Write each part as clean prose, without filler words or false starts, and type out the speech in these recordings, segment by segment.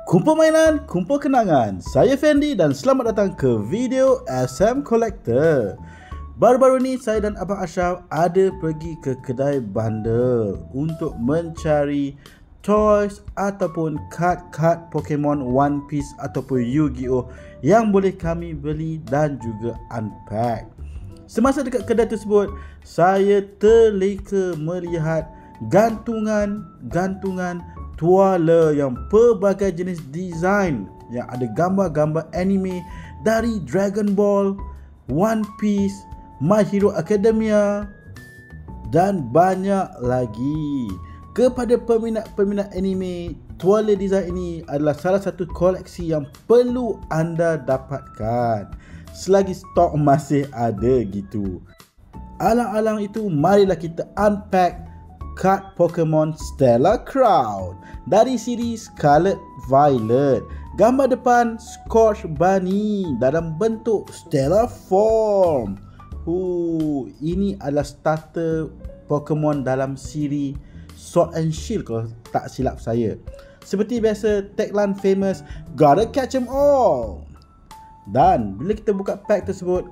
Kumpul mainan, kumpul kenangan. Saya Fendi dan selamat datang ke video SM Collector. Baru-baru ni saya dan Abang Ashraf ada pergi ke kedai bundle untuk mencari toys ataupun kad-kad Pokemon One Piece ataupun Yu-Gi-Oh yang boleh kami beli dan juga unpack. Semasa dekat kedai tersebut, saya terleka melihat gantungan tuala yang pelbagai jenis design yang ada gambar-gambar anime dari Dragon Ball, One Piece, My Hero Academia dan banyak lagi. Kepada peminat anime, tuala design ini adalah salah satu koleksi yang perlu anda dapatkan selagi stok masih ada gitu. Alang-alang itu, marilah kita unpack kad Pokemon Stellar Crown dari siri Scarlet Violet. Gambar depan Scorch Bunny dalam bentuk Stellar Form. Ini adalah starter Pokemon dalam siri Sword and Shield kalau tak silap saya. Seperti biasa, tagline famous, gotta catch 'em all. Dan bila kita buka pack tersebut,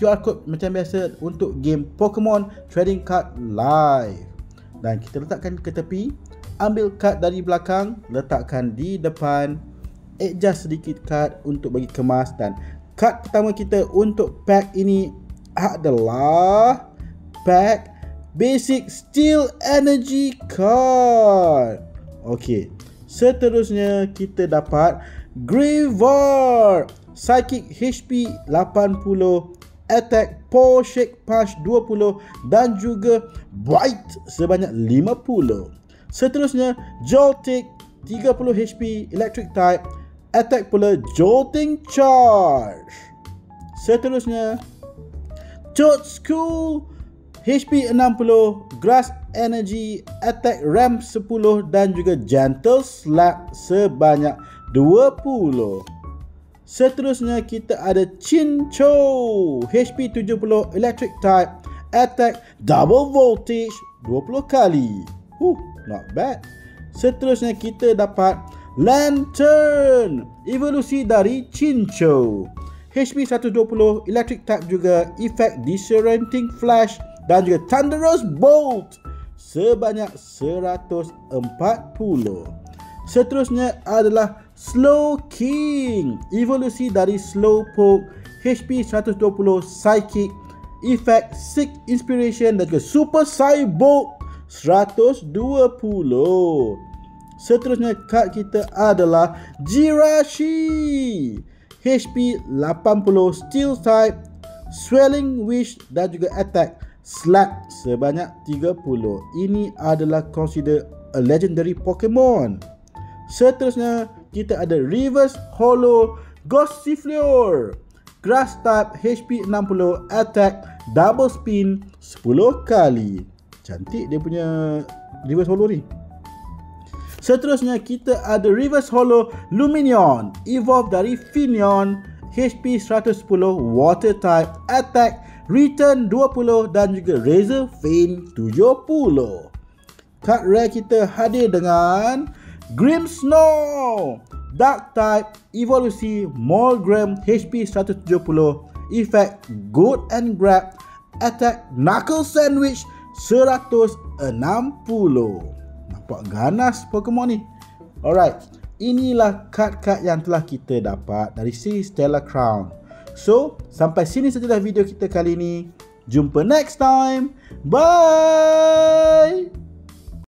QR code macam biasa untuk game Pokemon Trading Card Live. Dan kita letakkan ke tepi, ambil kad dari belakang, letakkan di depan, adjust sedikit kad untuk bagi kemas. Dan kad pertama kita untuk pack ini adalah pack Basic Steel Energy Card. Okey, seterusnya kita dapat Greavar Psychic HP 80, Attack Power Shake Punch 20 dan juga Bite sebanyak 50. Seterusnya Joltik 30 HP Electric Type, Attack pula Jolting Charge. Seterusnya Toedscool HP 60, Grass Energy, Attack Ramp 10 dan juga Gentle Slap sebanyak 20. Seterusnya kita ada Chinchou HP 70 Electric Type, Attack Double Voltage 20 kali. Not bad. Seterusnya kita dapat Lantern evolusi dari Chinchou HP 120 Electric Type juga, Effect Disorienting Flash dan juga Thunderous Bolt sebanyak 140. Seterusnya adalah Slowking evolusi dari Slowpoke HP 120 Psychic, Effect Sick Inspiration dan juga Super Cyborg 120. Seterusnya kad kita adalah Jirachi HP 80 Steel Type, Swelling Wish dan juga Attack Slap sebanyak 30. Ini adalah consider a legendary Pokemon. Seterusnya kita ada Reverse Holo Gossifleur Grass Type HP 60, Attack Double Spin 10 kali. Cantik dia punya Reverse Holo ni. Seterusnya kita ada Reverse Holo Luminion Evolve dari Finneon HP 110 Water Type, Attack Return 20 dan juga Razor Vein 70. Card rare kita hadir dengan Grimmsnarl Dark Type evolusi Molgram HP 170, Effect Good and Grab, Attack Knuckle Sandwich 160. Nampak ganas Pokemon ni. Alright, inilah kad-kad yang telah kita dapat dari siri Stellar Crown. So, sampai sini sajalah video kita kali ini. Jumpa next time. Bye.